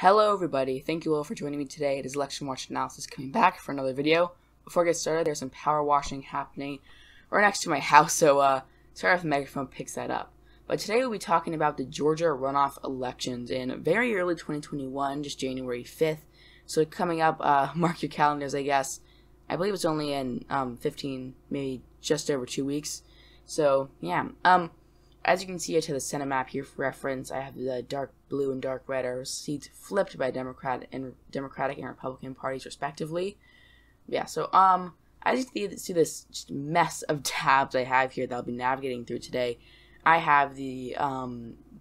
Hello everybody, thank you all for joining me today. It is Election Watch Analysis coming back for another video. Before I get started, there's some power washing happening right next to my house, so sorry if the microphone picks that up. But today we'll be talking about the Georgia runoff elections in very early 2021, just January 5th. So coming up, mark your calendars, I guess. I believe it's only in 15, maybe just over 2 weeks. So yeah, as you can see to the Senate map here for reference, I have the dark blue and dark red are seats flipped by Democratic and Republican parties respectively. Yeah, so as you see this just mess of tabs I have here that I'll be navigating through today, I have the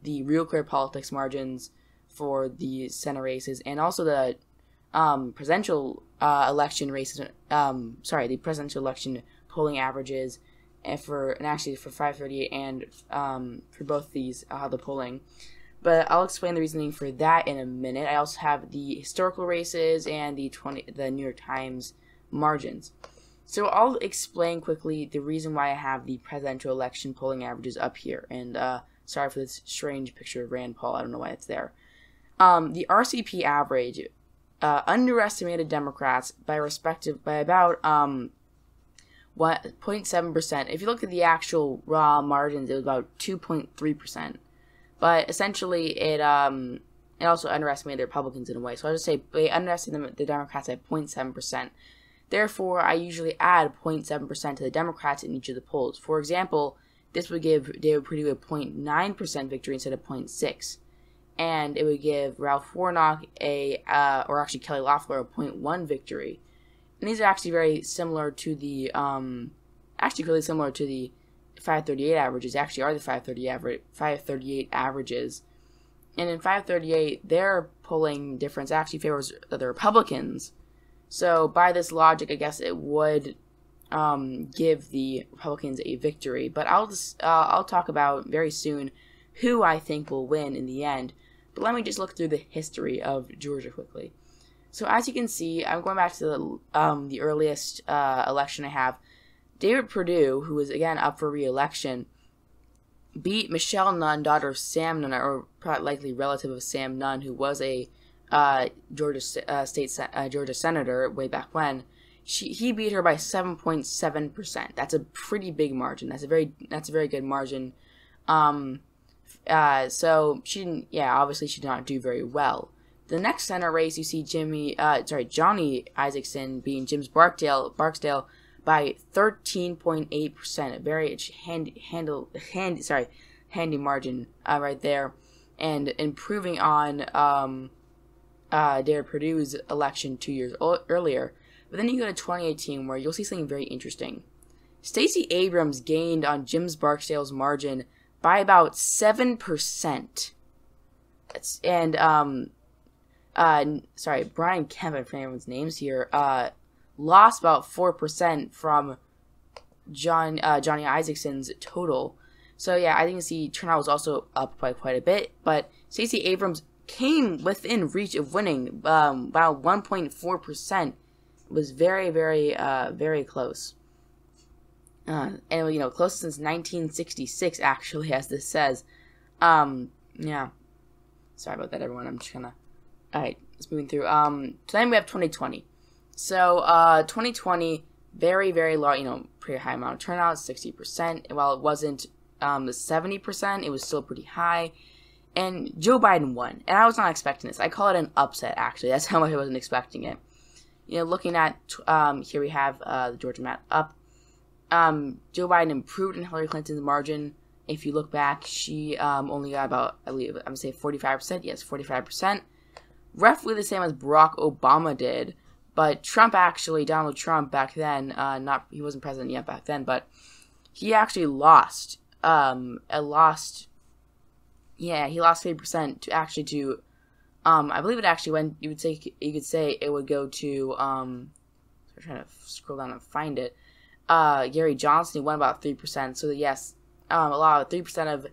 Real Clear Politics margins for the Senate races and also the presidential election races. The presidential election polling averages. And actually for 538 and for both these, I'll have the polling. But I'll explain the reasoning for that in a minute. I also have the historical races and the New York Times margins. So I'll explain quickly the reason why I have the presidential election polling averages up here. And sorry for this strange picture of Rand Paul. I don't know why it's there. The RCP average underestimated Democrats by about 0.7%. If you look at the actual raw margins, it was about 2.3%. But essentially, it also underestimated the Republicans in a way. So I'll just say they underestimated the Democrats at 0.7%. Therefore, I usually add 0.7% to the Democrats in each of the polls. For example, this would give David Perdue a 0.9% victory instead of 0.6%. And it would give Ralph Warnock or actually Kelly Loeffler a 0.1 victory. And these are actually very similar to the, really similar to the 538 averages. Actually, are the 538 averages. And in 538, their polling difference actually favors the Republicans. So by this logic, I guess it would give the Republicans a victory. But I'll talk about very soon who I think will win in the end. But let me just look through the history of Georgia quickly. So as you can see, I'm going back to the earliest election I have. David Perdue, who was again up for re-election, beat Michelle Nunn, daughter of Sam Nunn, or probably likely relative of Sam Nunn, who was a Georgia senator way back when. He beat her by 7.7%. That's a pretty big margin. That's a very good margin. So she didn't. Yeah, obviously she did not do very well. The next Senate race, you see Johnny Isakson beating James Barksdale by 13.8%. A very handy margin right there, and improving on David Perdue's election 2 years earlier. But then you go to 2018, where you'll see something very interesting. Stacey Abrams gained on James Barksdale's margin by about 7%. Brian Kemp, I forget everyone's names here, lost about 4% from Johnny Isakson's total. So yeah, I think you see turnout was also up by quite a bit, but Stacey Abrams came within reach of winning, about 1.4%. It was very, very, very close. And closest since 1966, actually, as this says. Yeah. Sorry about that, everyone. I'm just gonna. Alright, let's move through. So then we have 2020. So, 2020, very, very large, pretty high amount of turnout, 60%. While it wasn't 70%, it was still pretty high. And Joe Biden won. And I was not expecting this. I call it an upset, actually. That's how much I wasn't expecting it. Looking at, here we have the Georgia map up. Joe Biden improved in Hillary Clinton's margin. If you look back, she only got about, I believe, I'm going to say 45%. Yes, 45%. Roughly the same as Barack Obama did, but Donald Trump back then, he wasn't president yet back then, but he actually lost. He lost 30% to I believe it actually went. You could say it would go to. I'm trying to scroll down and find it. Gary Johnson, he won about 3%. So yes, a lot of 3% of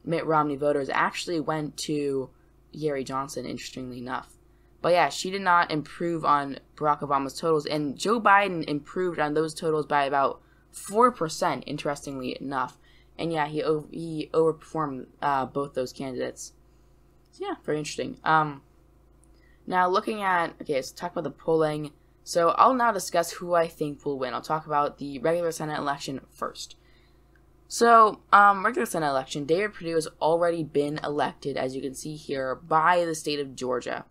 Mitt Romney voters actually went to Gary Johnson, interestingly enough. But yeah, she did not improve on Barack Obama's totals, and Joe Biden improved on those totals by about 4%, interestingly enough. And yeah, he overperformed both those candidates. So yeah, very interesting. Now looking at, okay, let's talk about the polling. So I'll now discuss who I think will win. I'll talk about the regular Senate election first. So, regular Senate election, David Perdue has already been elected, as you can see here, by the state of Georgia,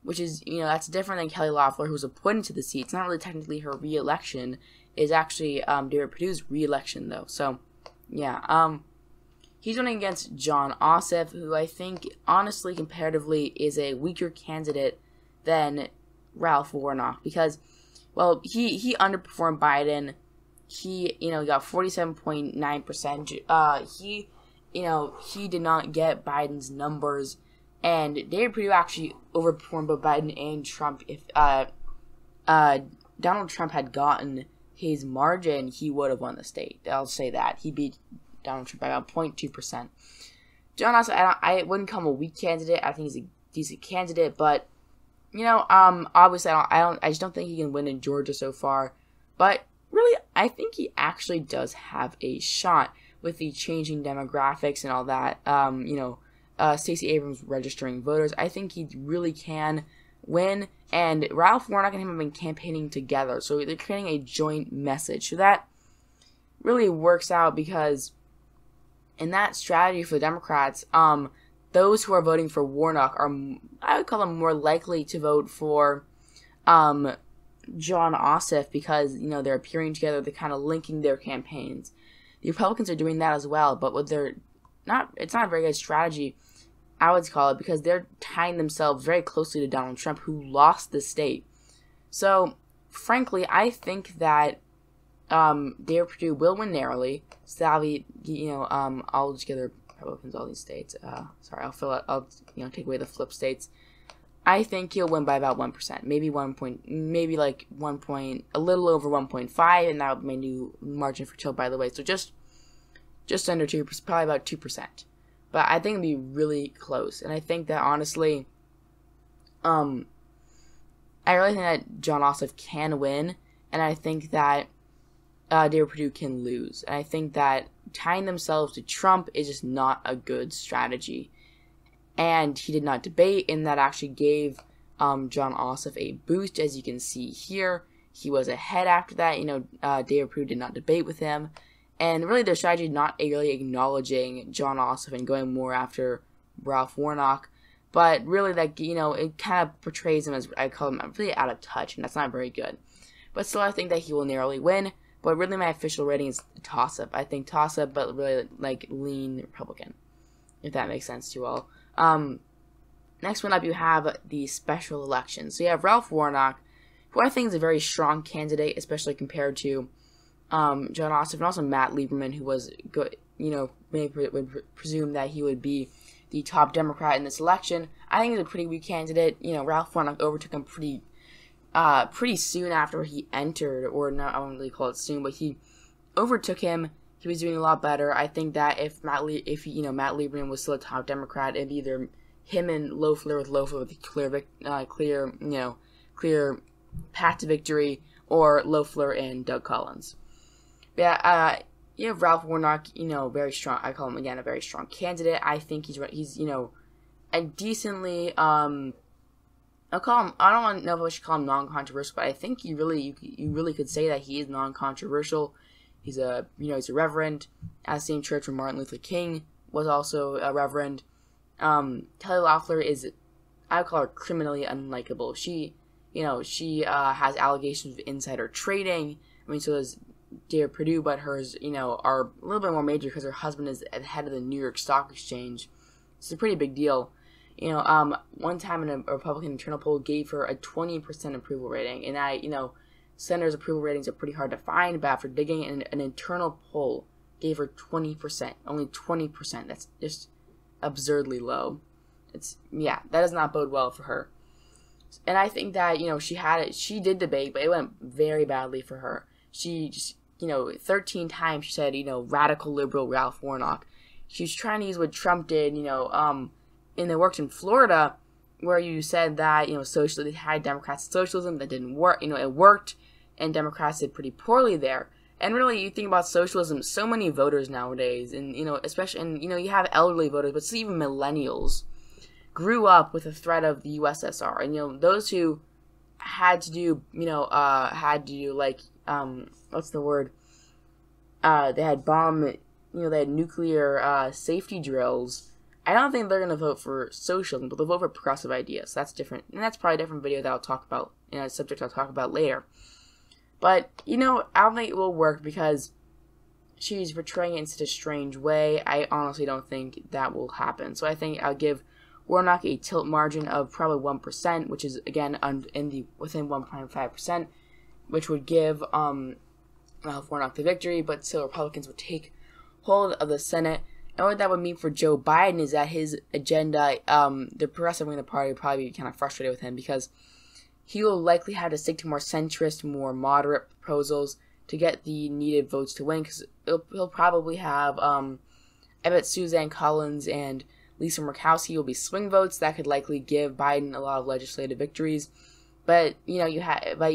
which is, that's different than Kelly Loeffler, who was appointed to the seat. It's not really technically her re-election. It's actually David Perdue's re-election, though. So, yeah, he's running against Jon Ossoff, who I think, honestly, comparatively, is a weaker candidate than Ralph Warnock, because, well, he underperformed Biden. He got 47.9%. He did not get Biden's numbers, and David Perdue actually overperformed both Biden and Trump. If Donald Trump had gotten his margin, he would have won the state. I'll say that. He beat Donald Trump by about 0.2%. Jon Ossoff, I wouldn't call him a weak candidate. I think he's a decent candidate, but obviously I just don't think he can win in Georgia so far. But really, I think he actually does have a shot with the changing demographics and all that. Stacey Abrams registering voters. I think he really can win. And Ralph Warnock and him have been campaigning together, so they're creating a joint message. So that really works out, because in that strategy for the Democrats, those who are voting for Warnock are, I would call them, more likely to vote for Jon Ossoff, because they're appearing together, they're kind of linking their campaigns. The Republicans are doing that as well, but it's not a very good strategy, I would call it, because they're tying themselves very closely to Donald Trump, who lost the state. So frankly, I think that David Perdue will win narrowly. Savvy, I'll just give the Republicans all these states. Sorry, I'll take away the flip states. I think he'll win by about 1%, maybe a little over 1.5, and that would be my new margin for tilt, by the way. So just under 2%, probably about 2%. But I think it'll be really close, and I think that honestly, I really think that Jon Ossoff can win, and I think that David Perdue can lose. And I think that tying themselves to Trump is just not a good strategy. And he did not debate, and that actually gave Jon Ossoff a boost, as you can see here. He was ahead after that. David Perdue did not debate with him. And really, their strategy is not really acknowledging Jon Ossoff and going more after Ralph Warnock. But really, it kind of portrays him as, I call him, really out of touch, and that's not very good. But still, I think that he will narrowly win. But really, my official rating is toss-up. I think toss-up, but really, lean Republican, if that makes sense to you all. Next one up, you have the special election. So you have Ralph Warnock, who I think is a very strong candidate, especially compared to Jon Ossoff, and also Matt Lieberman, who was good. Many would presume that he would be the top Democrat in this election. I think he's a pretty weak candidate. Ralph Warnock overtook him pretty soon after he entered, or not, I won't really call it soon, but he overtook him. He was doing a lot better. I think that if Matt Lieberman was still a top Democrat, it'd be either him and Loeffler with a clear path to victory, or Loeffler and Doug Collins. Yeah, you have Ralph Warnock, very strong. I call him again a very strong candidate. I think he's a decently I'll call him. I don't know if I should call him non-controversial, but I think you really could say that he is non-controversial. He's a reverend at the same church where Martin Luther King was also a reverend. Kelly Loeffler is, I would call her criminally unlikable. She has allegations of insider trading. I mean, so does David Perdue, but hers, are a little bit more major because her husband is at the head of the New York Stock Exchange. It's a pretty big deal. One time in a Republican internal poll gave her a 20% approval rating, and senators' approval ratings are pretty hard to find, but after digging in an internal poll, gave her 20%, only 20%. That's just absurdly low. That does not bode well for her. And I think that, she did debate, but it went very badly for her. She just, 13 times she said, radical liberal Ralph Warnock. She was trying to use what Trump did, and it worked in Florida, where you said that, they had Democrats socialism. That didn't work. It worked, and Democrats did pretty poorly there. And really, you think about socialism, so many voters nowadays, and, especially, and, you have elderly voters, but even millennials grew up with the threat of the USSR, and those who had to do like what's the word? They had they had nuclear safety drills. I don't think they're gonna vote for socialism, but they'll vote for progressive ideas. That's different, and that's probably a different video that I'll talk about, a subject I'll talk about later. But I don't think it will work because she's portraying it in such a strange way. I honestly don't think that will happen. So I think I'll give Warnock a tilt margin of probably 1%, which is again within 1.5%, which would give Warnock the victory, but still Republicans would take hold of the Senate. And what that would mean for Joe Biden is that his agenda, the progressive wing of the party would probably be kind of frustrated with him because he will likely have to stick to more centrist, more moderate proposals to get the needed votes to win, because he'll probably have, I bet Suzanne Collins and Lisa Murkowski will be swing votes that could likely give Biden a lot of legislative victories. But you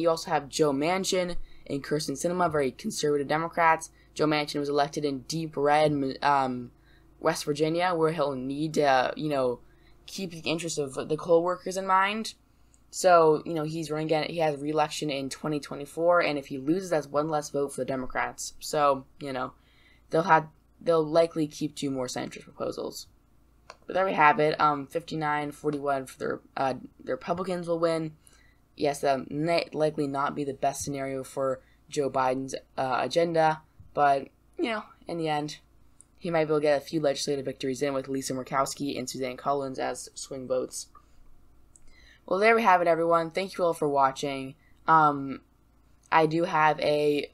also have Joe Manchin and Kyrsten Sinema, very conservative Democrats. Joe Manchin was elected in deep red West Virginia, where he'll need to keep the interests of the coal workers in mind. So he's running again. He has re-election in 2024, and if he loses, that's one less vote for the Democrats. So they'll likely keep 2 more centrist proposals. But there we have it. 59-41 for the Republicans will win. Yes, that may likely not be the best scenario for Joe Biden's agenda, but in the end, he might be able to get a few legislative victories in with Lisa Murkowski and Suzanne Collins as swing votes. Well, there we have it, everyone. Thank you all for watching. I do have a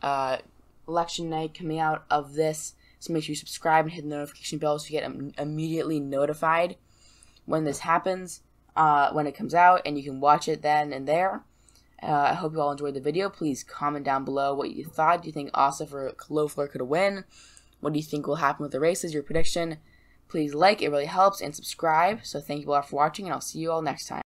election night coming out of this, so make sure you subscribe and hit the notification bell so you get immediately notified when this happens, when it comes out, and you can watch it then and there. I hope you all enjoyed the video. Please comment down below what you thought. Do you think Ossoff Loeffler could win? What do you think will happen with the races? Your prediction? Please like, it really helps, and subscribe. So thank you all for watching, and I'll see you all next time.